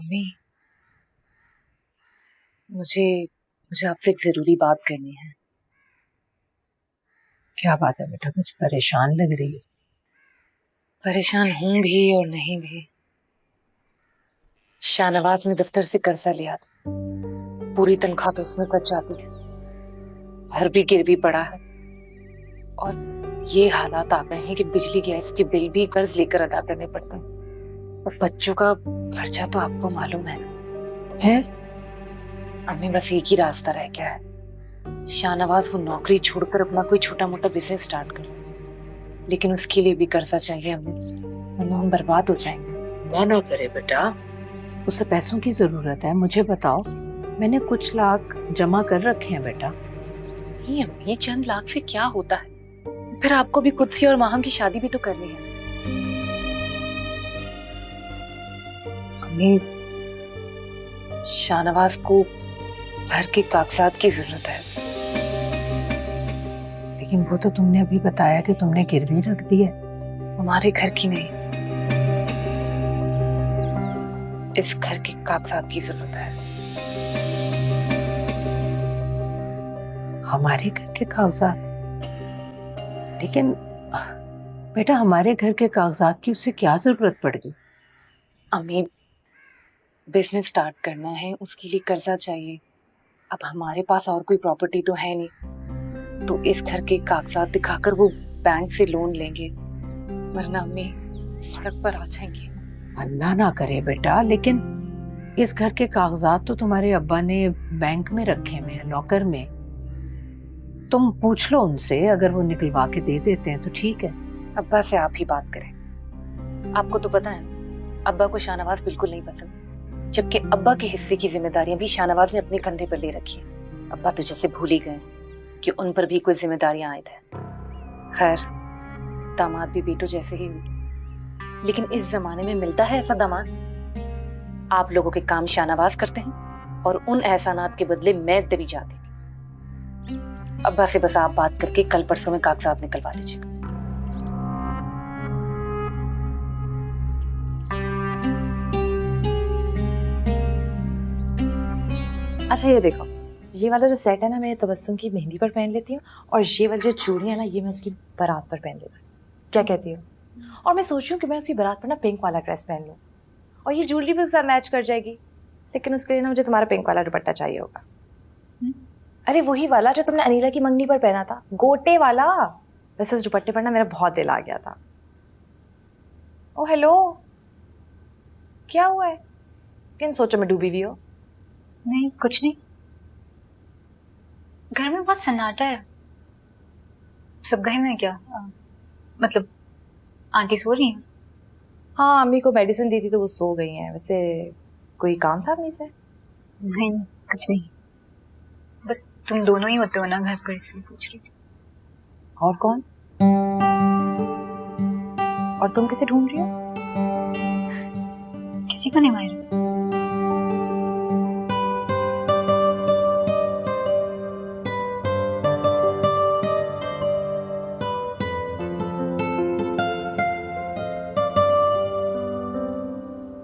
अम्मी, मुझे मुझे आपसे एक जरूरी बात करनी है। क्या बात है बेटा, कुछ परेशान लग रही है। परेशान हूं भी और नहीं भी। शाहनवाज ने दफ्तर से कर्जा लिया था, पूरी तनख्वाह तो उसमें कट जाती है, घर भी गिरवी पड़ा है और ये हालात आ गए हैं कि बिजली गैस के बिल भी कर्ज लेकर अदा करने पड़ते हैं। और बच्चों का खर्चा तो आपको मालूम है। अम्मी, बस एक ही रास्ता रह गया है। शाहनवाज वो नौकरी छोड़कर अपना कोई छोटा मोटा बिजनेस स्टार्ट कर, लेकिन उसके लिए भी कर्जा चाहिए अम्मी, वरना हम बर्बाद हो जाएंगे। ना करे बेटा, उसे पैसों की जरूरत है। मुझे बताओ, मैंने कुछ लाख जमा कर रखे हैं बेटा। नहीं अम्मी, चंद लाख से क्या होता है? फिर आपको भी कुदसी और माहम की शादी भी तो करनी है। अम्मी, शाहनवाज को घर के कागजात की जरूरत है। लेकिन वो तो तुमने अभी बताया कि तुमने गिरवी रख दी है। हमारे घर की नहीं, इस घर के कागजात की जरूरत है। हमारे घर के कागजात? लेकिन बेटा, हमारे घर के कागजात की उसे क्या जरूरत पड़ गई? अम्मी, बिजनेस स्टार्ट करना है, उसके लिए कर्जा चाहिए। अब हमारे पास और कोई प्रॉपर्टी तो है नहीं, तो इस घर के कागजात दिखाकर वो बैंक से लोन लेंगे, वरना अम्मी सड़क पर आ जाएंगे। अल्लाह ना करे बेटा, लेकिन इस घर के कागजात तो तुम्हारे अब्बा ने बैंक में रखे हुए हैं, लॉकर में। तुम पूछ लो उनसे, अगर वो निकलवा के दे देते हैं तो ठीक है। अब्बा से आप ही बात करें। आपको तो पता है ना, अब्बा को शाहनवाज बिल्कुल नहीं पसंद, जबकि अब्बा के हिस्से की जिम्मेदारियां भी शाहनवाज ने अपने कंधे पर ले रखी है। अब्बा तो जैसे भूल ही गए कि उन पर भी कोई जिम्मेदारियां आयद है। खैर, दामाद भी बेटों जैसे ही होते, लेकिन इस जमाने में मिलता है ऐसा दामाद? आप लोगों के काम शाहनवाज करते हैं और उन एहसानात के बदले मैं दबी जाती। अब्बा से बस आप बात करके कल परसों में कागजात निकलवा लीजिएगा। अच्छा ये देखो, ये वाला जो सेट है ना, मैं तबस्सुम की मेहंदी पर पहन लेती हूँ, और ये वाली जो चूड़ी है ना, ये मैं उसकी बारात पर पहन लेती हूँ। क्या कहती हो? और मैं सोच रही हूँ कि मैं उसकी बारात पर ना पिंक वाला ड्रेस पहन लूँ, और ये ज्वेलरी भी उसके साथ मैच कर जाएगी। लेकिन उसके लिए ना मुझे तुम्हारा पिंक वाला दुपट्टा चाहिए होगा। अरे वही वाला जो तुमने अनीला की मंगनी पर पहना था, गोटे वाला। वैसे उस दुपट्टे पर ना मेरा बहुत दिल आ गया था। ओ हेलो, क्या हुआ है? किन सोचों में डूबी हुई हो? नहीं, कुछ नहीं। घर में बहुत सन्नाटा है। सब गए में क्या? मतलब आंटी सो रही हैं? हाँ, अम्मी को मेडिसिन दी थी तो वो सो गई हैं। वैसे कोई काम था अम्मी से? नहीं, कुछ नहीं। बस तुम दोनों ही होते हो ना घर पर, इसलिए पूछ रही थी। और कौन? और तुम किसे ढूंढ रही हो? किसी को नहीं मार।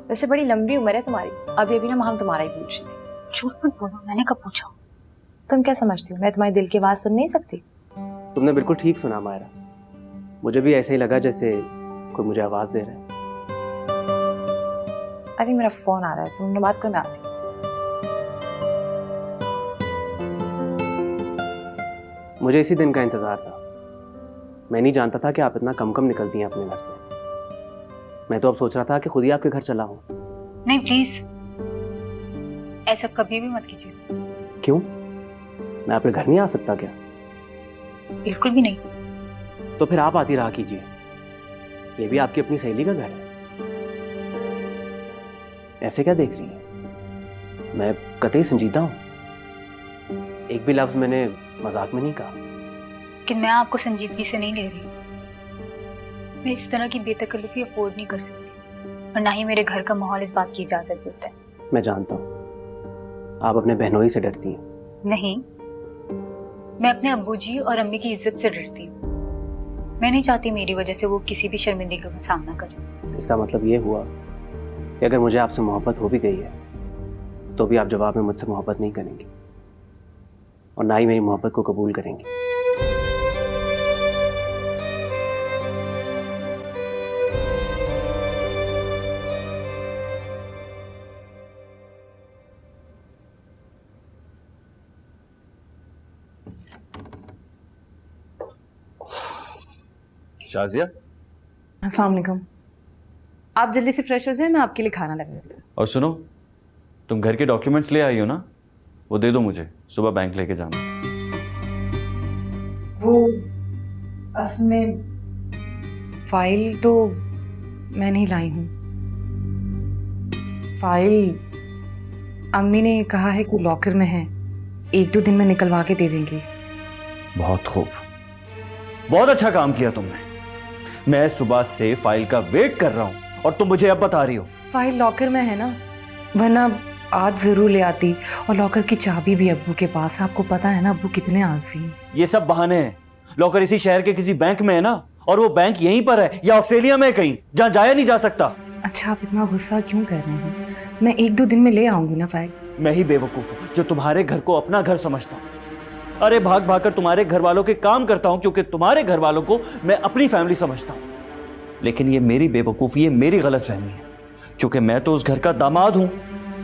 वैसे बड़ी लंबी उम्र है तुम्हारी, अभी अभी ना हम तुम्हारा ही पूछ रही थी। झूठ मत बोलो, मैंने कब पूछा? तुम क्या समझती हो, मैं तुम्हारे दिल की आवाज सुन नहीं सकती? तुमने बिल्कुल ठीक सुना मायरा, मुझे भी ऐसे ही लगा जैसे कोई मुझे आवाज दे रहा है। अरे मेरा फोन आ रहा है, तुमने बात करना आती। मुझे इसी दिन का इंतजार था। मैं नहीं जानता था कि आप इतना कम निकलती हैं अपने घर से। मैं तो अब सोच रहा था कि खुद ही आपके घर चला हूं। नहीं प्लीज, ऐसा कभी भी मत कीजिए। क्यों? मैं आपके घर नहीं आ सकता क्या? बिल्कुल भी नहीं। तो फिर आप आती रहा कीजिए, ये भी आपकी अपनी सहेली का घर है। ऐसे क्या देख रही है? मैं कतई संजीदा हूं, एक भी लफ्ज मैंने मजाक में नहीं कहा। लेकिन मैं आपको संजीदगी से नहीं ले रही। मैं इस तरह की बेतकल्लुफी अफोर्ड नहीं कर सकती, और ना ही मेरे घर का माहौल इस बात की इजाजत देता है। मैं जानता हूं आप अपने बहनोई से डरती हैं। नहीं, मैं अपने अब्बूजी और अम्मी की इज्जत से डरती हूँ। मैं नहीं चाहती मेरी वजह से वो किसी भी शर्मिंदगी का सामना करें। इसका मतलब ये हुआ कि अगर मुझे आपसे मोहब्बत हो भी गई है तो भी आप जवाब में मुझसे मोहब्बत नहीं करेंगी और ना ही मेरी मोहब्बत को कबूल करेंगी। शाजिया, अस्सलाम वालेकुम। आप जल्दी से फ्रेश हो जाए, मैं आपके लिए खाना लगा देती हूँ। और सुनो, तुम घर के डॉक्यूमेंट्स ले आई हो ना, वो दे दो मुझे, सुबह बैंक लेके जाना। वो असल में फाइल तो मैं नहीं लाई हूँ। फाइल अम्मी ने कहा है कि लॉकर में है, 1-2 दिन में निकलवा के दे देंगे। बहुत खूब, बहुत अच्छा काम किया तुमने। मैं सुबह से फाइल का वेट कर रहा हूँ और तुम मुझे अब बता रही हो। फाइल लॉकर में है ना, वरना आज जरूर ले आती। और लॉकर की चाबी भी अब्बू के पास। आपको पता है ना अब्बू कितने आलसी हैं। ये सब बहाने हैं। लॉकर इसी शहर के किसी बैंक में है ना, और वो बैंक यहीं पर है या ऑस्ट्रेलिया में कहीं, जहाँ जाया नहीं जा सकता। अच्छा, आप इतना गुस्सा क्यों कर रहे हैं? मैं 1-2 दिन में ले आऊंगी ना फाइल। मैं ही बेवकूफ हूँ जो तुम्हारे घर को अपना घर समझता हूँ। अरे भाग भाग कर तुम्हारे घर वालों के काम करता हूँ क्योंकि तुम्हारे घर वालों को मैं अपनी फैमिली समझता हूँ। लेकिन ये मेरी बेवकूफ़ी, ये मेरी गलतफहमी है, क्योंकि मैं तो उस घर का दामाद हूँ,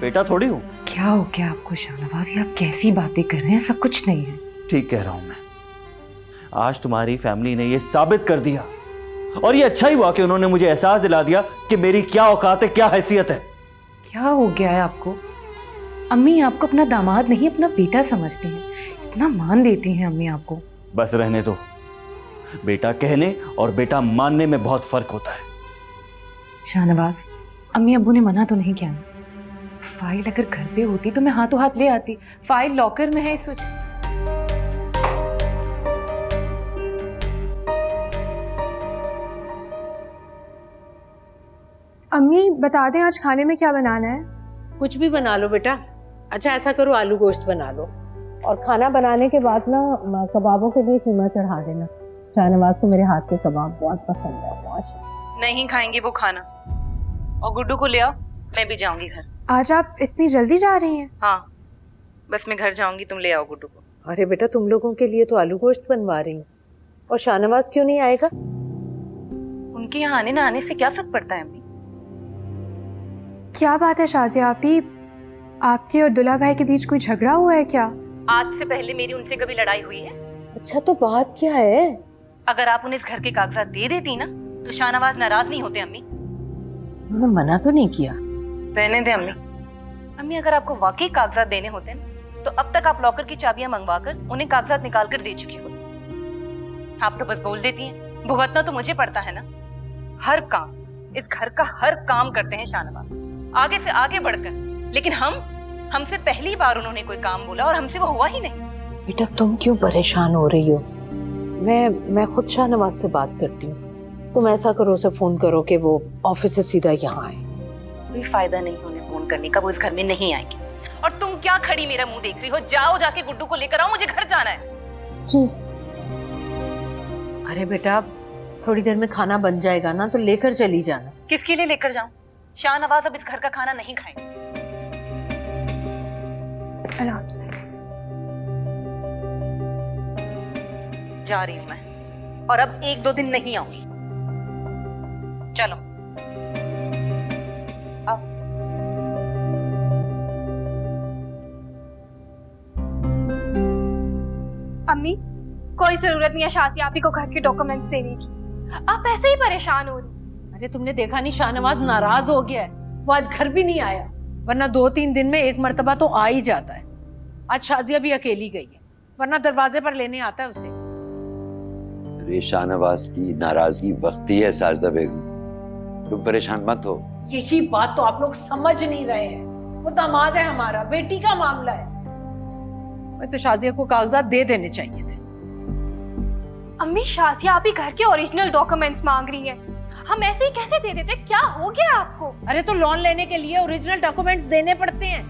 बेटा थोड़ी हूँ। क्या हो गया आपको शाहनवाज? ये आप कैसी बातें कर रहे हैं? सब कुछ नहीं है। ठीक कह रहा हूँ मैं। आज तुम्हारी फैमिली ने ये साबित कर दिया, और ये अच्छा ही हुआ कि उन्होंने मुझे एहसास दिला दिया कि मेरी क्या औकात है, क्या हैसियत है। क्या हो गया है आपको? अम्मी आपको अपना दामाद नहीं अपना बेटा समझती हैं, इतना मान देती हैं अम्मी आपको। बस रहने दो। बेटा कहने और बेटा मानने में बहुत फर्क होता है। शाहनवाज, अम्मी अब्बू ने मना तो नहीं किया ना? फाइल अगर घर पे होती तो मैं हाथों हाथ ले आती। फाइल लॉकर में है इस वजह। अम्मी बता दें आज खाने में क्या बनाना है? कुछ भी बना लो बेटा। अच्छा ऐसा करो, आलू गोश्त बना लो, और खाना बनाने के बाद ना कबाबों के लिए कीमा चढ़ा देना। शाहनवाज को मेरे हाथ के कबाब बहुत पसंद है। बहुत नहीं खाएंगे वो खाना। और गुड्डू को ले आओ, मैं भी जाऊंगी घर। आज आप इतनी जल्दी जा रही हैं? हाँ, बस मैं घर जाऊंगी, तुम ले आओ गुड्डू को। अरे बेटा, तुम लोगों के लिए तो आलू गोश्त बनवा रही हूँ, और शाहनवाज क्यों नहीं आएगा? उनके यहाँ आने ना आने से क्या फर्क पड़ता है अम्मी? क्या बात है शाजिया आपी, आपके और दुल्हा भाई के बीच कोई झगड़ा हुआ है क्या? आज से पहले मेरी उनसे कभी लड़ाई हुई है? अच्छा तो बात क्या है? अगर आप उन्हें इस घर के कागजात दे देती ना तो शाहनवाज नाराज नहीं होते अम्मी। उन्होंने मना तो नहीं किया। रहने दे अम्मी। अम्मी अगर आपको वाकई कागजात देने होते ना तो अब तक आप लॉकर की चाबियां मंगवा कर उन्हें कागजात निकाल कर दे चुकी होती। आप तो बस बोल देती हैं, भुगतना तो मुझे पड़ता है ना। हर काम, इस घर का हर काम करते हैं शाहनवाज, आगे से आगे बढ़कर। लेकिन हमसे पहली बार उन्होंने कोई काम बोला और हमसे वो हुआ ही नहीं। बेटा तुम क्यों परेशान हो रही हो? मैं खुद शाहनवाज से बात करती हूँ। तुम ऐसा करो, उसे फोन करो कि वो ऑफिस से सीधा यहाँ आए। कोई फायदा नहीं उन्हें फोन करने का, वो इस घर में नहीं आएंगे। और तुम क्या खड़ी मेरा मुंह देख रही हो? जाओ जाके गुड्डू को लेकर आओ, मुझे घर जाना है। जी। अरे बेटा, थोड़ी देर में खाना बन जाएगा ना, तो लेकर चली जाना। किसके लिए लेकर जाऊं? शाहनवाज अब इस घर का खाना नहीं खाएंगे। आराम से। जा रही हूं मैं, और अब 1-2 दिन नहीं आऊंगी। चलो आओ। अम्मी कोई जरूरत नहीं है शाजिया आपी को घर के डॉक्यूमेंट्स देने की, आप ऐसे ही परेशान हो रही। अरे तुमने देखा नहीं, शाहनवाज नाराज हो गया है, वो आज घर भी नहीं आया, वरना 2-3 दिन में एक मर्तबा तो आ ही जाता है। आज शाजिया भी अकेली गई है, वरना दरवाजे पर लेने आता है उसे। अरे शाहनवाज की नाराजगी वक्ती है साजदा बेगम, तुम परेशान मत हो। यही बात तो आप लोग समझ नहीं रहे हैं। वो दामाद है हमारा, बेटी का मामला है। मैं तो शाजिया को कागजात दे देने चाहिए थे। अम्मी शाजिया आपी घर के ओरिजिनल डॉक्यूमेंट्स मांग रही हैं, हम ऐसे ही कैसे दे देते? क्या हो गया आपको? अरे तो लोन लेने के लिए ओरिजिनल डॉक्यूमेंट्स देने पड़ते हैं।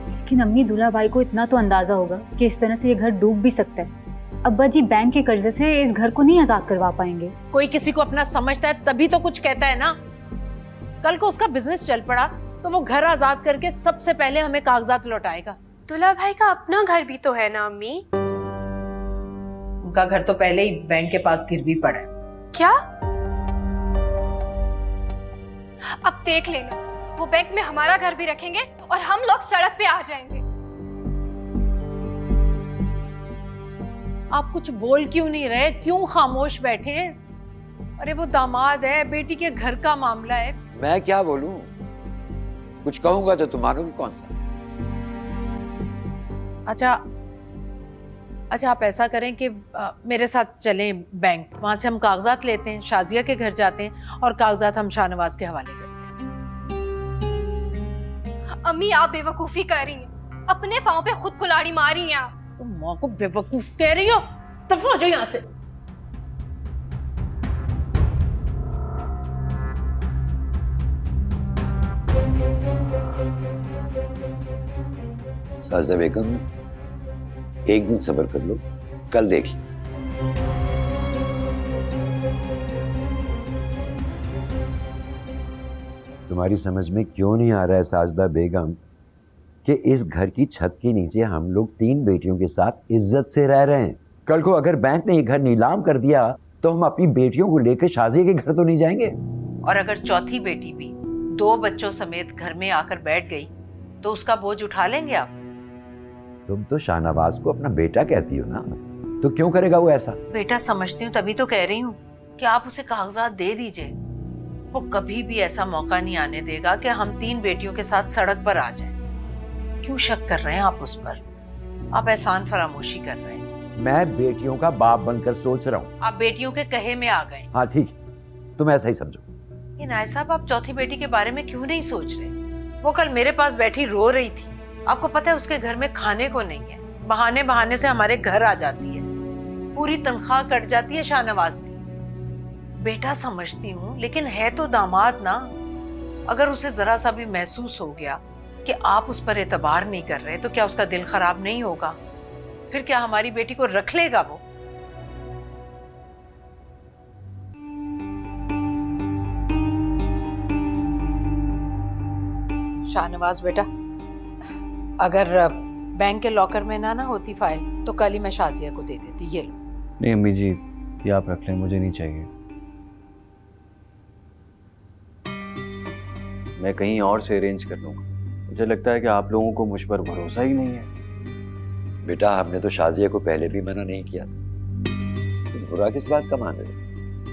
लेकिन अम्मी, दूल्हा भाई को इतना तो अंदाजा होगा कि इस तरह से ये घर डूब भी सकता है। अब्बा जी बैंक के कर्जे से इस घर को नहीं आजाद करवा पाएंगे। कोई किसी को अपना समझता है तभी तो कुछ कहता है ना। कल को उसका बिजनेस चल पड़ा तो वो घर आजाद करके सबसे पहले हमें कागजात लौटाएगा। दूल्हा भाई का अपना घर भी तो है ना अम्मी। उनका घर तो पहले ही बैंक के पास गिरवी पड़ा है। क्या? अब देख लेना, वो बैंक में हमारा घर भी रखेंगे और हम लोग सड़क पे आ जाएंगे। आप कुछ बोल क्यों नहीं रहे? क्यों खामोश बैठे हैं? अरे वो दामाद है, बेटी के घर का मामला है। मैं क्या बोलूं? कुछ कहूंगा तो तुम मानोगी कौन सा? अच्छा आप ऐसा करें कि मेरे साथ चलें बैंक, वहां से हम कागजात लेते हैं, शाजिया के घर जाते हैं और कागजात हम शाहनवाज के हवाले करते हैं। अम्मी आप बेवकूफी कर रही हैं, अपने पाँव पे खुद कुल्हाड़ी मारी हैं आप। तुम माँ को बेवकूफ कह रही हो? दफा हो जाओ यहाँ से। साजिदा बेगम, एक दिन सब्र कर लो, कल देख लो। तुम्हारी समझ में क्यों नहीं आ रहा है साजिदा बेगम कि इस घर की छत के नीचे हम लोग 3 बेटियों के साथ इज्जत से रह रहे हैं। कल को अगर बैंक ने ये घर नीलाम कर दिया तो हम अपनी बेटियों को लेकर शाजिया के घर तो नहीं जाएंगे। और अगर चौथी बेटी भी 2 बच्चों समेत घर में आकर बैठ गई तो उसका बोझ उठा लेंगे आप? तुम तो शाहनवाज को अपना बेटा कहती हो ना, तो क्यों करेगा वो ऐसा? बेटा समझती हूँ, तभी तो कह रही हूँ कि आप उसे कागजात दे दीजिए। वो कभी भी ऐसा मौका नहीं आने देगा कि हम 3 बेटियों के साथ सड़क पर आ जाएं। क्यों शक कर रहे हैं आप उस पर? आप एहसान फरामोशी कर रहे हैं। मैं बेटियों का बाप बनकर सोच रहा हूँ। आप बेटियों के कहे में आ गए। हाँ ठीक, तुम ऐसा ही समझो। ये नाय साहब, आप चौथी बेटी के बारे में क्यों नहीं सोच रहे? वो कल मेरे पास बैठी रो रही थी। आपको पता है उसके घर में खाने को नहीं है, बहाने बहाने से हमारे घर आ जाती है, पूरी तनख्वाह कट जाती है शाहनवाज की। बेटा समझती हूँ, लेकिन है तो दामाद ना। अगर उसे जरा सा भी महसूस हो गया कि आप उस पर एतबार नहीं कर रहे तो क्या उसका दिल खराब नहीं होगा? फिर क्या हमारी बेटी को रख लेगा वो? शाहनवाज बेटा, अगर बैंक के लॉकर में ना होती फाइल तो कल ही मैं शाजिया को दे देती। ये लो। नहीं अम्मी जी, ये आप रख लें, मुझे नहीं चाहिए। मैं कहीं और से अरेंज कर लूँगा। मुझे लगता है कि आप लोगों को मुझ पर भरोसा ही नहीं है। बेटा, हमने तो शाजिया को पहले भी मना नहीं किया, तुम बुरा किस बात का मान रहे हो?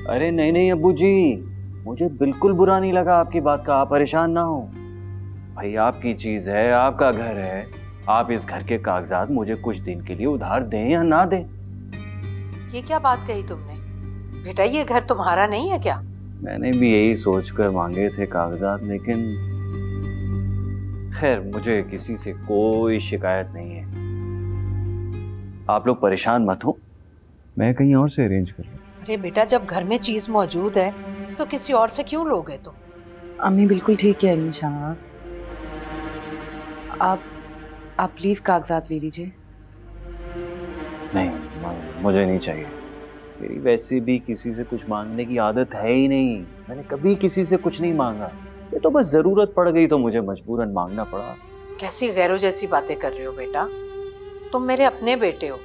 अरे नहीं नहीं अब्बू जी, मुझे बिल्कुल बुरा नहीं लगा आपकी बात का। आप परेशान ना हो भाई, आपकी चीज है, आपका घर है। आप इस घर के कागजात मुझे कुछ दिन के लिए उधार दें या ना दें। ये क्या बात कही तुमने? बेटा ये घर तुम्हारा नहीं है क्या? मैंने भी यही सोचकर मांगे थे कागजात, लेकिन खैर मुझे किसी से कोई शिकायत नहीं है। आप लोग परेशान मत हो, मैं कहीं और से अरेंज कर लूं। अरे बेटा, जब घर में चीज मौजूद है तो किसी और से क्यों लोगे तुम? अम्मी बिल्कुल ठीक कह रही हैं शाहनवाज। आप प्लीज कागजात ले लीजिए। नहीं, मुझे नहीं चाहिए। मेरी वैसे भी किसी से कुछ मांगने की आदत है ही नहीं। मैंने कभी किसी से कुछ नहीं मांगा। ये तो बस जरूरत पड़ गई तो मुझे मजबूरन मांगना पड़ा। कैसी गैरों जैसी बातें कर रहे हो बेटा? तुम मेरे अपने बेटे हो।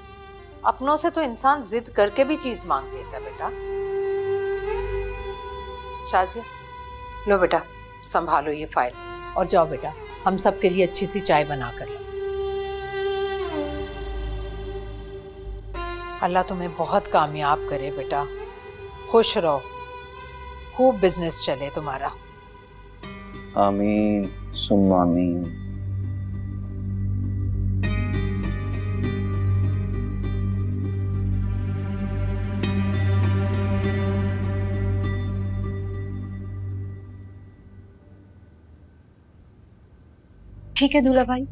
अपनों से तो इंसान जिद करके भी चीज मांग लेता बेटा। शाजिया, लो बेटा, संभालो ये फाइल और जाओ बेटा, हम सब के लिए अच्छी सी चाय बना कर लो। अल्लाह तुम्हें बहुत कामयाब करे बेटा, खुश रहो, खूब बिजनेस चले तुम्हारा। आमीन सुम्मा आमीन। ठीक है दूल्हा भाई।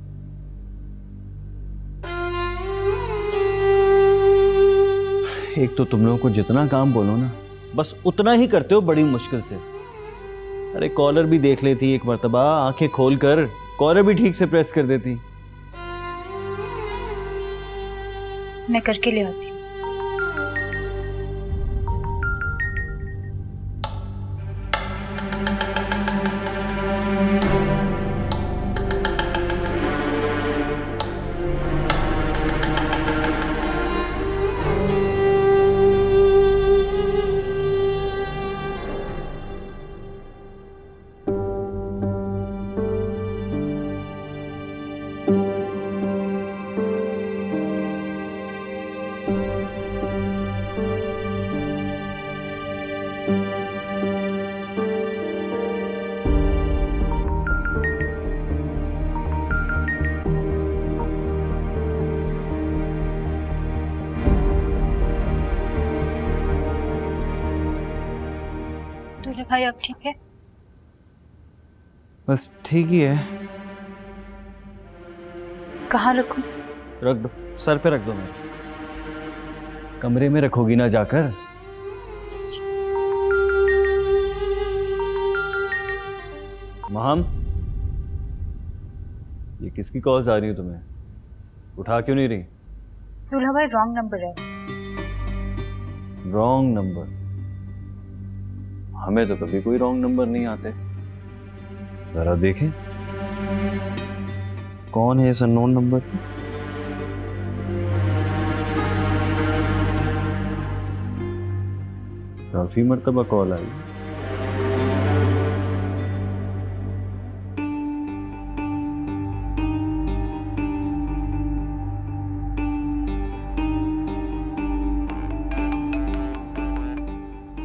एक तो तुम लोगों को जितना काम बोलो ना, बस उतना ही करते हो बड़ी मुश्किल से। अरे कॉलर भी देख लेती एक मर्तबा, आंखें खोल कर कॉलर भी ठीक से प्रेस कर देती। मैं करके ले आती हूँ। दूल्हा भाई आप ठीक है? बस ठीक ही है। कहाँ रखूं? रख दो, सर पे रख दो। मेरे कमरे में रखोगी ना जाकर? महम, ये किसकी कॉल्स आ रही है तुम्हें? उठा क्यों नहीं रही? दूल्हा भाई रॉन्ग नंबर है। Wrong number? हमें तो कभी कोई रॉन्ग नंबर नहीं आते। जरा देखें कौन है इस अननोन नंबर पे। काफी मर्तबा कॉल आई।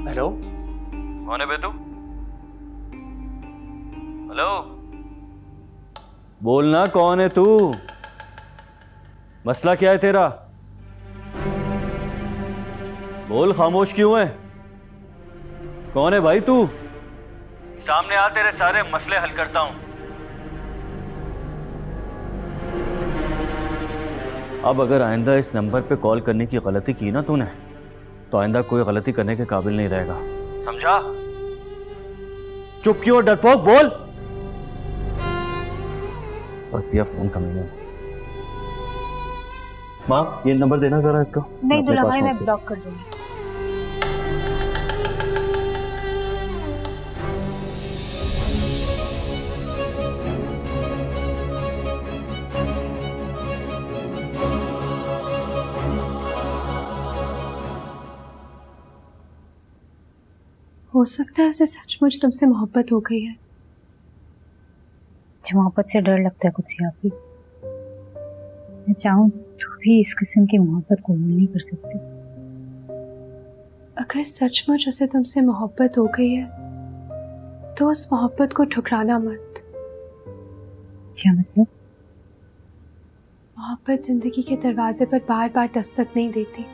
हेलो, कौन है बे तू? हेलो, बोलना कौन है तू? मसला क्या है तेरा? बोल, खामोश क्यों है? कौन है भाई तू? सामने आ, तेरे सारे मसले हल करता हूं। अब अगर आइंदा इस नंबर पे कॉल करने की गलती की ना तूने, तो आइंदा कोई गलती करने के काबिल नहीं रहेगा, समझा? चुप क्यों डरपोक, बोल। और किया फोन कमीने। माँ, ये नंबर देना जरा इसका। नहीं दूल्हा भाई, मैं ब्लॉक कर दूंगी। हो सकता है उसे सचमुच तुमसे मोहब्बत हो गई है। मुझे मोहब्बत से डर लगता है कुछ आप भी। मैं चाहूँ तो भी इस किस्म की मोहब्बत को नहीं कर सकती। अगर सचमुच उसे तुमसे मोहब्बत हो गई है तो उस मोहब्बत को ठुकराना मत। क्या मतलब? मोहब्बत जिंदगी के दरवाजे पर बार बार दस्तक नहीं देती,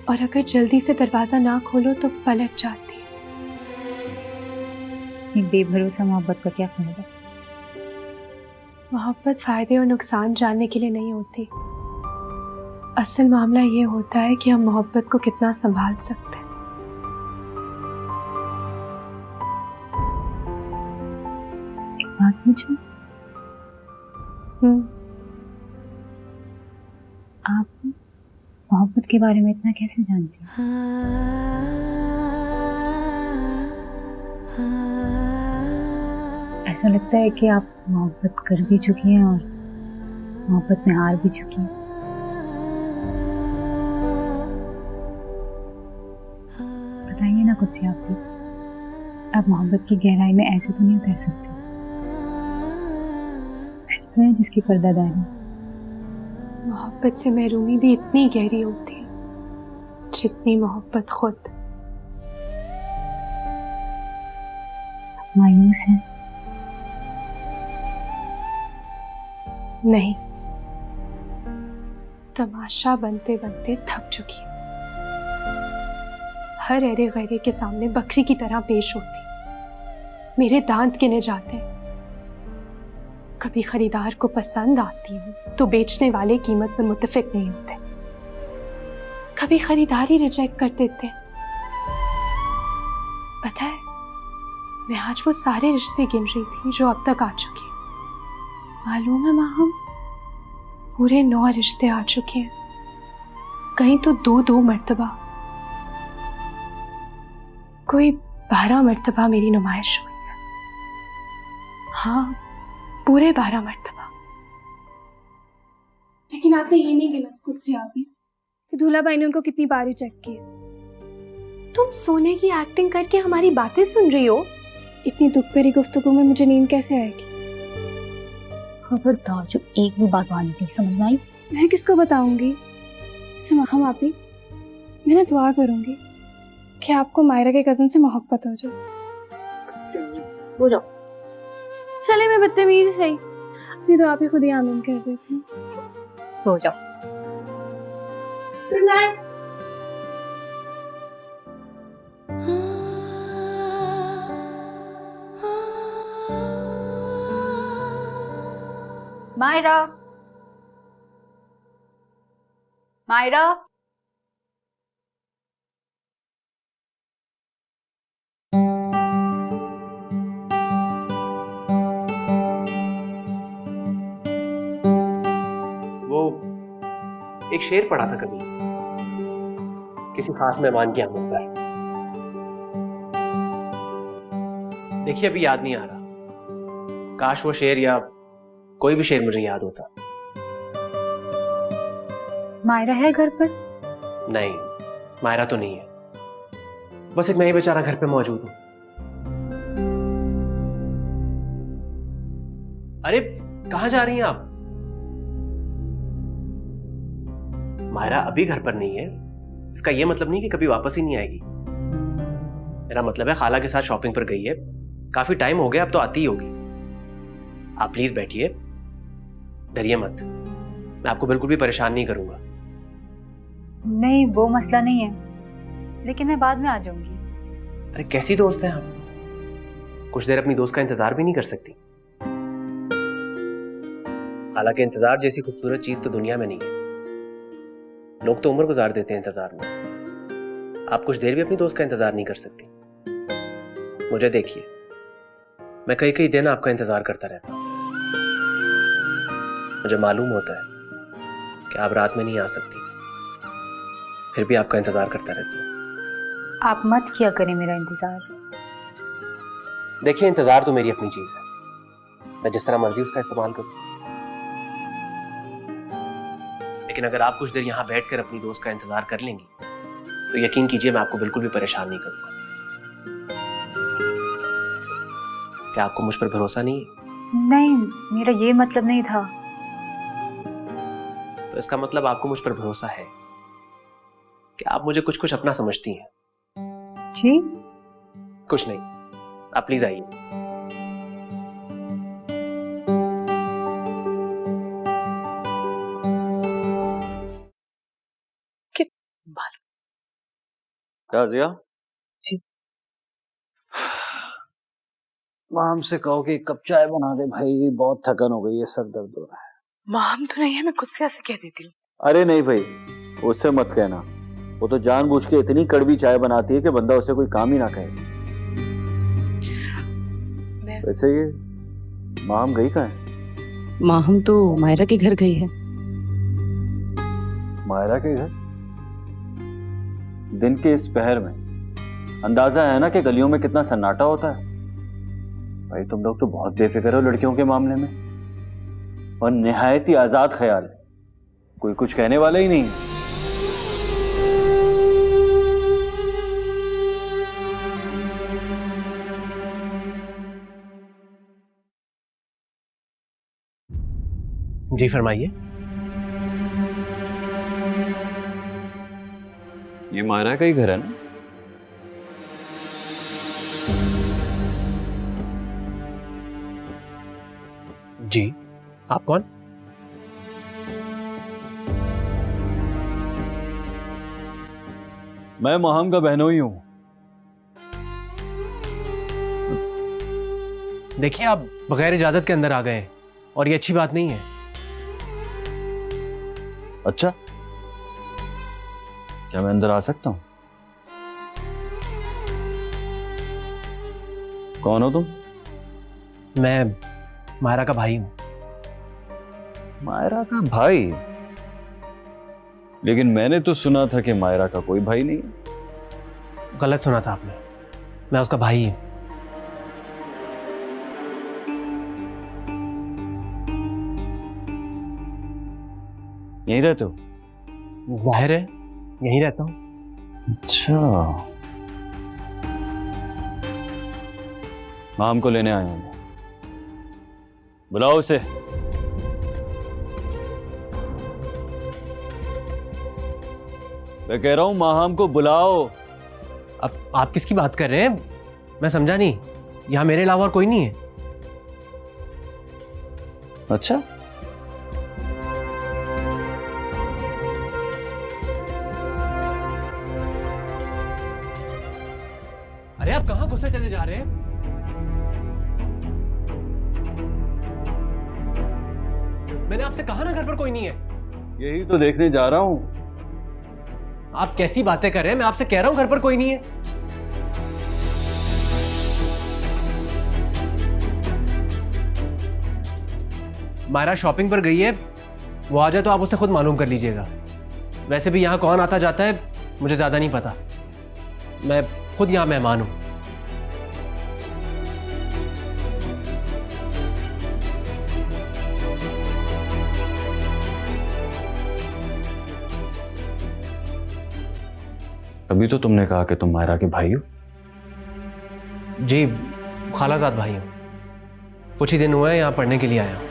और अगर जल्दी से दरवाजा ना खोलो तो पलट जाती है। ये बेभरोसा मोहब्बत का क्या फायदा? मोहब्बत फायदे और नुकसान जानने के लिए नहीं होती। असल मामला ये होता है कि हम मोहब्बत को कितना संभाल सकते हैं। एक बात पूछूं? आप मोहब्बत के बारे में इतना कैसे जानती हैं? ऐसा लगता है कि आप मोहब्बत कर भी चुकी हैं और मोहब्बत में हार भी चुकी हैं। बताइए ना कुछ आप भी। आप मोहब्बत की गहराई में ऐसे तो नहीं उतर सकते। कुछ तो है जिसकी पर्दादारी। मोहब्बत से महरूमी भी इतनी गहरी होती है जितनी मोहब्बत खुद। मायूस है? नहीं, तमाशा बनते बनते थक चुकी है। हर अरे गैरे के सामने बकरी की तरह पेश होती। मेरे दांत गिने जाते हैं। कभी खरीदार को पसंद आती हूँ तो बेचने वाले कीमत पर मुत्तफिक नहीं होते। कभी खरीदारी रिजेक्ट कर देते। पता है, मैं आज वो सारे रिश्ते गिन रही थी जो अब तक आ चुके हैं। मालूम है माहम, पूरे 9 रिश्ते आ चुके हैं। कहीं तो 2-2 मर्तबा, कोई 12 मर्तबा मेरी नुमाइश हुई है। हाँ, पूरे 12 मर्तबा। लेकिन आपने ये नहीं गिना खुद से आप ही कि दूल्हा भाई ने उनको कितनी बार रिजेक्ट किया। तुम सोने की एक्टिंग करके हमारी बातें सुन रही हो? इतनी दुख भरी गुफ्तगू में मुझे नींद कैसे आएगी? खबरदार, जो एक भी बात वहां निकली, समझ में आई? मैं किसको बताऊंगी? हम आप ही, मैं ना दुआ करूंगी कि आपको मायरा के कजन से मोहब्बत हो जाए। सो जाओ। चले, मैं बदतमीज सही, अपनी दुआ पे खुद ही आमीन कर देती हूँ। सो जाओ। Good night. मायरा, मायरा, वो एक शेर पढ़ा था कभी किसी खास मेहमान की आमद पर। देखिए अभी याद नहीं आ रहा, काश वो शेर या कोई भी शेर मुझे याद होता। मायरा है घर पर? नहीं, मायरा तो नहीं है, बस एक मैं ही बेचारा घर पे मौजूद हूं। अरे कहां जा रही हैं आप? मायरा अभी घर पर नहीं है, इसका यह मतलब नहीं कि कभी वापस ही नहीं आएगी। मेरा मतलब है खाला के साथ शॉपिंग पर गई है, काफी टाइम हो गया, अब तो आती ही होगी। आप प्लीज बैठिए, डरिए मत, मैं आपको बिल्कुल भी परेशान नहीं करूंगा। नहीं, वो मसला नहीं है, लेकिन मैं बाद में आ जाऊंगी। अरे कैसी दोस्त है आप, कुछ देर अपनी दोस्त का इंतजार भी नहीं कर सकती? हालांकि इंतजार जैसी खूबसूरत चीज तो दुनिया में नहीं है, लोग तो उम्र गुजार देते हैं इंतजार में। आप कुछ देर भी अपनी दोस्त का इंतजार नहीं कर सकती? मुझे देखिए, मैं कई कई दिन आपका इंतजार करता रहता हूं। मुझे मालूम होता है कि आप रात में नहीं आ सकती, फिर भी आपका इंतजार करता रहता हूं। आप मत किया करें मेरा इंतजार। देखिए इंतजार तो मेरी अपनी चीज है, मैं जिस तरह मर्जी उसका इस्तेमाल करूं। लेकिन अगर आप कुछ देर यहां बैठकर अपनी दोस्त का इंतजार कर लेंगी तो यकीन कीजिए मैं आपको बिल्कुल भी परेशान नहीं करूंगा। क्या आपको मुझ पर भरोसा नहीं है? नहीं, मेरा ये मतलब नहीं था। तो इसका मतलब आपको मुझ पर भरोसा है कि आप मुझे कुछ कुछ अपना समझती हैं। जी? कुछ नहीं, आप प्लीज आइए। राजिया जी। माम से कहो कि एक कप चाय बना दे भाई, बहुत थकन हो गई है, सर दर्द हो रहा है। माम तो नहीं है, मैं खुद से ऐसे कह देती हूँ। अरे नहीं भाई, उससे मत कहना, वो तो जानबूझ के इतनी कड़वी चाय बनाती है कि बंदा उसे कोई काम ही ना कहे। वैसे ये माम गई कहाँ है? माहम तो मायरा के घर गई है। मायरा के घर? दिन के इस पहर में? अंदाजा है ना कि गलियों में कितना सन्नाटा होता है। भाई तुम लोग तो बहुत बेफिक्र हो लड़कियों के मामले में, और निहायत ही आजाद ख्याल है, कोई कुछ कहने वाला ही नहीं है। जी फरमाइए। ये मायरा का ही घर है ना? जी, आप कौन? मैं माहम का बहनोई हूं। देखिए आप बगैर इजाजत के अंदर आ गए और ये अच्छी बात नहीं है। अच्छा, क्या मैं अंदर आ सकता हूं? कौन हो तुम? मैं मायरा का भाई हूं। मायरा का भाई? लेकिन मैंने तो सुना था कि मायरा का कोई भाई नहीं है। गलत सुना था आपने, मैं उसका भाई हूं। यहीं रहते हो? जाहिर है यहीं रहता हूं। अच्छा, माम को लेने आए हैं, बुलाओ उसे। मैं कह रहा हूं माहम को बुलाओ। अब आप किसकी बात कर रहे हैं? मैं समझा नहीं, यहां मेरे अलावा और कोई नहीं है। अच्छा, अरे आप कहां गुस्से चले जा रहे हैं? मैंने आपसे कहा ना घर पर कोई नहीं है। यही तो देखने जा रहा हूं। आप कैसी बातें कर रहे हैं? मैं आपसे कह रहा हूं घर पर कोई नहीं है। मायरा शॉपिंग पर गई है, वो आ जाए तो आप उससे खुद मालूम कर लीजिएगा। वैसे भी यहां कौन आता जाता है मुझे ज्यादा नहीं पता, मैं खुद यहां मेहमान हूं। तभी तो तुमने कहा कि तुम मायरा के भाई हो। जी, खालाजाद भाई हूं। कुछ ही दिन हुए हैं यहां पढ़ने के लिए आया हूं।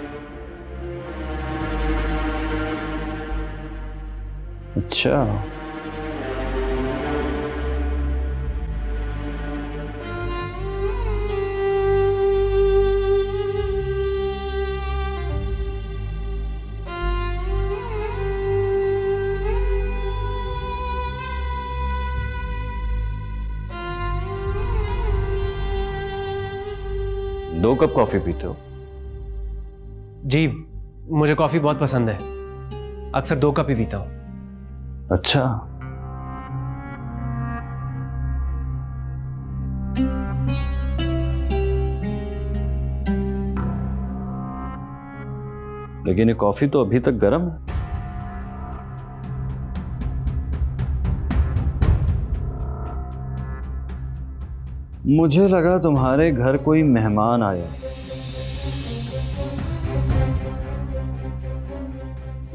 अच्छा, दो कप कॉफी पीते हो? जी, मुझे कॉफी बहुत पसंद है, अक्सर 2 कप ही पीता हूं। अच्छा, लेकिन ये कॉफी तो अभी तक गर्म है। मुझे लगा तुम्हारे घर कोई मेहमान आया,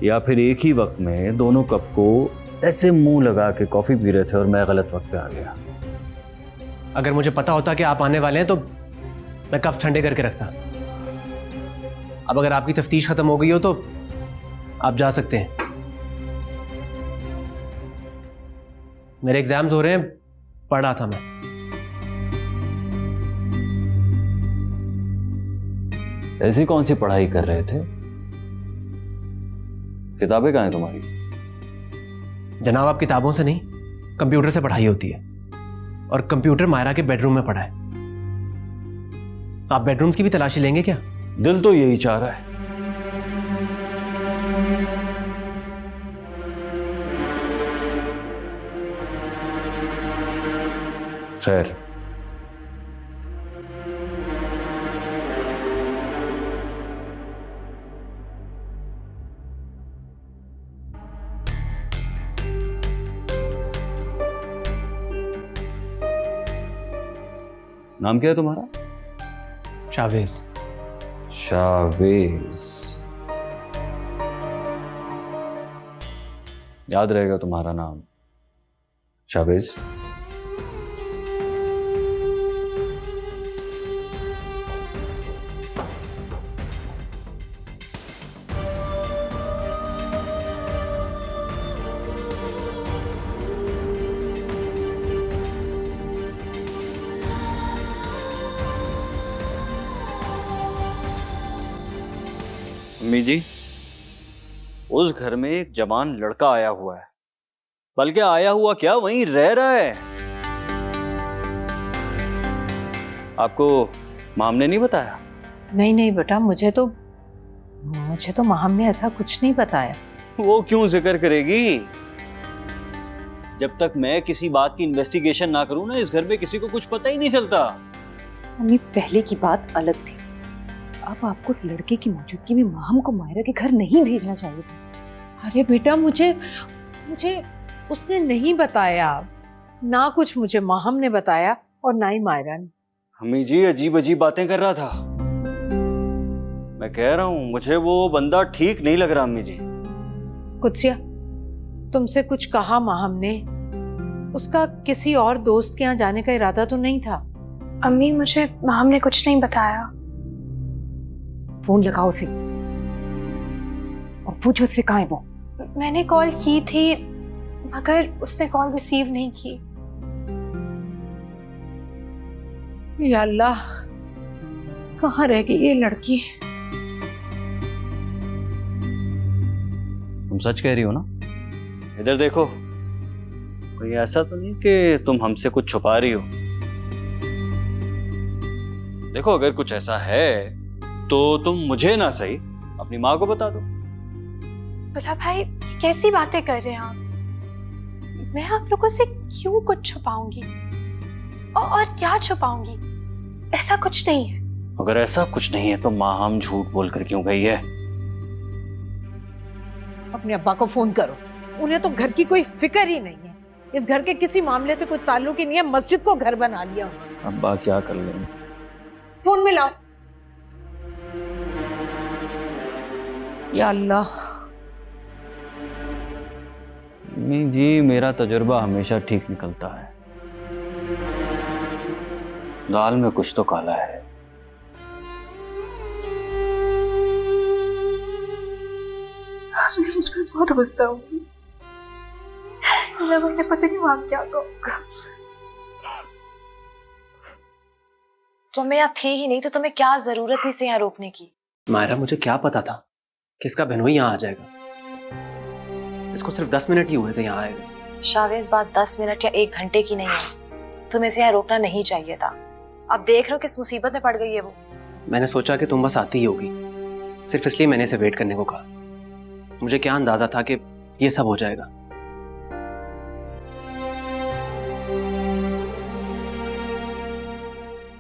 या फिर एक ही वक्त में दोनों कप को ऐसे मुंह लगा के कॉफी पी रहे थे और मैं गलत वक्त पे आ गया। अगर मुझे पता होता कि आप आने वाले हैं तो मैं कप ठंडे करके रखता। अब अगर आपकी तफ्तीश खत्म हो गई हो तो आप जा सकते हैं। मेरे एग्जाम्स हो रहे हैं, पढ़ रहा था मैं। ऐसी कौन सी पढ़ाई कर रहे थे? किताबें कहाँ हैं तुम्हारी? जनाब, आप किताबों से नहीं, कंप्यूटर से पढ़ाई होती है, और कंप्यूटर मायरा के बेडरूम में पड़ा है। आप बेडरूम्स की भी तलाशी लेंगे क्या? दिल तो यही चाह रहा है। खैर, नाम क्या है तुम्हारा? शावेज। शावेज, याद रहेगा तुम्हारा नाम, शावेज। अम्मी जी, उस घर में एक जवान लड़का आया हुआ है, बल्कि आया हुआ क्या, वहीं रह रहा है। आपको माम ने नहीं बताया? नहीं नहीं बेटा, मुझे तो माम ने ऐसा कुछ नहीं बताया। वो क्यों जिक्र करेगी? जब तक मैं किसी बात की इन्वेस्टिगेशन ना करूं ना, इस घर में किसी को कुछ पता ही नहीं चलता। मम्मी, पहले की बात अलग थी, अब आपको उस लड़के की मौजूदगी में माम को मायरा के घर नहीं भेजना चाहिए था। अरे बेटा, मुझे उसने नहीं बताया, ना कुछ मुझे माहम ने बताया और ना ही मायरा ने। अम्मी जी, अजीब अजीब बातें कर रहा था। मैं कह रहा हूं, मुझे वो बंदा ठीक नहीं लग रहा। अम्मी जी, कुत्सिया, तुमसे कुछ कहा माहम ने? उसका किसी और दोस्त के यहाँ जाने का इरादा तो नहीं था? अम्मी, मुझे माम ने कुछ नहीं बताया। फोन लगाओ उसे और पूछो उससे कहाँ है वो। मैंने कॉल की थी मगर उसने कॉल रिसीव नहीं की। या अल्लाह, कहाँ रह गई ये लड़की? तुम सच कह रही हो ना? इधर देखो, कोई ऐसा तो नहीं कि तुम हमसे कुछ छुपा रही हो? देखो, अगर कुछ ऐसा है तो तुम मुझे ना सही अपनी माँ को बता दो। दुल्हा भाई, ये कैसी बातें कर रहे हैं आप? मैं आप लोगों से क्यों कुछ छुपाऊंगी? और क्या छुपाऊंगी? ऐसा कुछ नहीं है। अगर ऐसा कुछ नहीं है तो माँ हम झूठ बोलकर क्यों गई है? अपने अब्बा को फोन करो, उन्हें तो घर की कोई फिक्र ही नहीं है। इस घर के किसी मामले से कोई ताल्लुक ही नहीं है, मस्जिद को घर बना लिया उन्होंने। अब्बा क्या कर लेंगे? फोन मिलाओ। या अल्लाह। नहीं जी, मेरा तजुर्बा हमेशा ठीक निकलता है। दाल में कुछ तो काला है। मुझ पर बहुत गुस्सा होगी। मैंने पता नहीं वहां क्या कहूँगा। जब मैं यहाँ थी ही नहीं तो तुम्हें क्या जरूरत थी इसे यहाँ रोकने की? मायरा, मुझे क्या पता था कि इसका बहनोई यहाँ आ जाएगा। इसको सिर्फ 10 मिनट ही हुए थे यहाँ आए हुए। शावेज, बात 10 मिनट या 1 घंटे की नहीं है। तुम्हें इसे यहाँ रोकना नहीं चाहिए था। अब देख रहे हो किस मुसीबत में पड़ गई है वो। मैंने सोचा कि तुम बस आती ही होगी, सिर्फ इसलिए मैंने इसे वेट करने को कहा। मुझे क्या अंदाजा था कि ये सब हो जाएगा।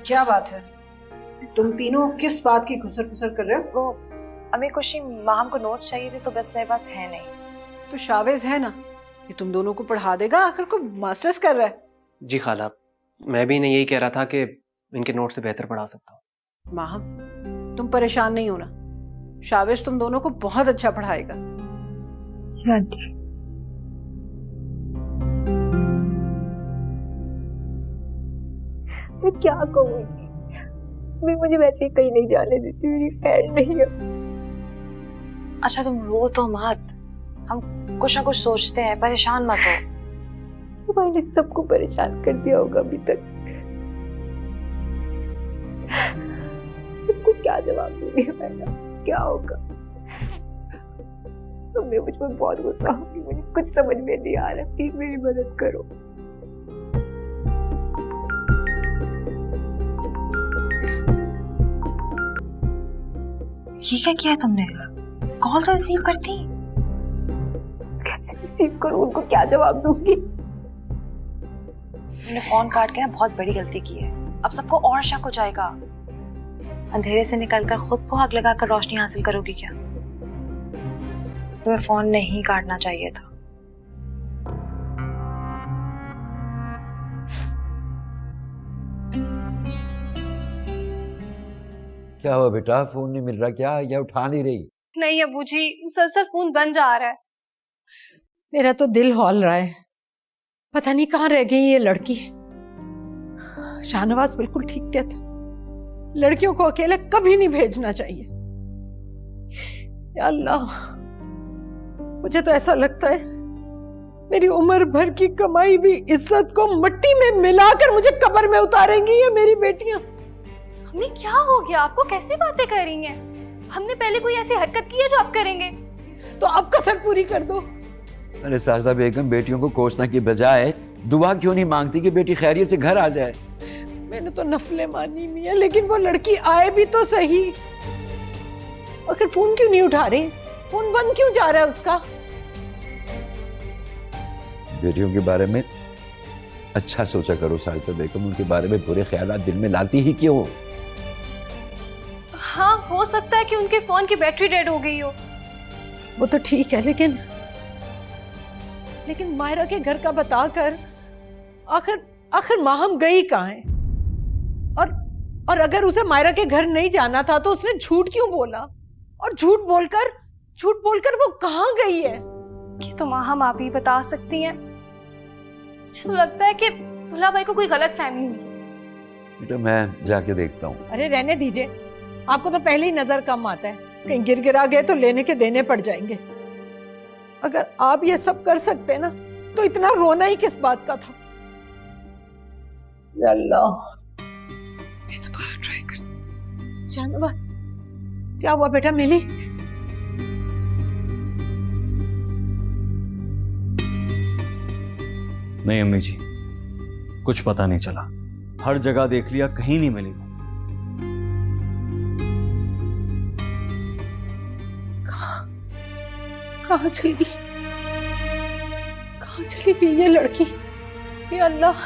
क्या बात है, तुम तीनों किस बात की खुसर खुसर कर रहे हो? वो अम्मी खुशी, माहम को नोट्स चाहिए थे तो बस मेरे पास है नहीं। तो शावेज है ना, ये तुम दोनों को पढ़ा देगा। आखिर को मास्टर्स कर रहा है। जी खाला, मैं भी इन्हें यही कह रहा था कि इनके नोट से बेहतर पढ़ा सकता हूँ। माहम, तुम परेशान नहीं होना, शावेज तुम दोनों को बहुत अच्छा पढ़ाएगा। मैं क्या कहूँगी? मैं मुझे वैसे ही कहीं नहीं जाने देती, मेरी खैर नहीं है। अच्छा तुम रो तो मत, हम कुछ ना कुछ सोचते हैं, परेशान मत हो। तो मैंने सबको परेशान कर दिया होगा अभी तक। सबको क्या जवाब दूंगी मैं? क्या होगा? तुमने मुझ पर बहुत गुस्सा होगी, मुझे कुछ समझ में नहीं आ रहा। प्लीज मेरी मदद करो। ये क्या किया है तुमने? कॉल तो रिसीव करती। कैसे रिसीव करूं? उनको क्या जवाब दूंगी? मैंने फोन काट के ना बहुत बड़ी गलती की है। अब सबको और शक हो जाएगा। अंधेरे से निकलकर खुद को आग लगाकर रोशनी हासिल करोगी क्या? तुम्हें फोन नहीं काटना चाहिए था। क्या हुआ बेटा, फोन नहीं मिल रहा क्या? या उठा नहीं रही? नहीं अबू जी, मुसलसल फोन बंद जा रहा है। मेरा तो दिल हौल रहा है, पता नहीं कहाँ रह गई ये लड़की। शाहनवाज बिल्कुल ठीक कहता, लड़कियों को अकेले कभी नहीं भेजना चाहिए। या अल्लाह, मुझे तो ऐसा लगता है मेरी उम्र भर की कमाई भी इज्जत को मिट्टी में मिलाकर मुझे कब्र में उतारेंगी ये मेरी बेटियां। हमें क्या हो गया? आपको कैसी बातें कर रही हैं? हमने पहले कोई ऐसी हरकत की है जो आप करेंगे? तो अब कसर पूरी कर दो। अरे साजदा बेगम, बेटियों को कोसने की बजाय दुआ क्यों नहीं मांगती कि बेटी खैरियत से घर आ जाए? मैंने तो नफले मानी मियां, लेकिन वो लड़की आए भी तो सही। आखिर फोन क्यों नहीं उठा रही? फोन बंद क्यों जा रहा है उसका? बेटियों के बारे में अच्छा सोचा करो साजदा बेगम, उनके बारे में बुरे ख्याल दिल में लाती ही क्यों? हाँ, हो सकता है कि उनके फोन की बैटरी डेड हो गई हो। वो तो ठीक है, लेकिन मायरा के घर का बताकर आखिर माहम गई कहाँ है? और अगर उसे मायरा के घर नहीं जाना था तो उसने झूठ क्यों बोला? और झूठ बोलकर वो कहाँ गई है? ये तो माहम आप ही बता सकती हैं। मुझे तो लगता है कि दुल्हा भाई को कोई गलत फहमी हुई। बेटा मैं जाके देखता हूँ। अरे रहने दीजिए, आपको तो पहले ही नजर कम आता है। कहीं गिर गिरा गए तो लेने के देने पड़ जाएंगे। अगर आप ये सब कर सकते ना तो इतना रोना ही किस बात का था? या अल्लाह, मैं दोबारा ट्राई कर। शाहनवाज, क्या हुआ बेटा? मिली? नहीं अम्मी जी, कुछ पता नहीं चला। हर जगह देख लिया, कहीं नहीं मिली। कहाँ चली गई ये लड़की? ये अल्लाह,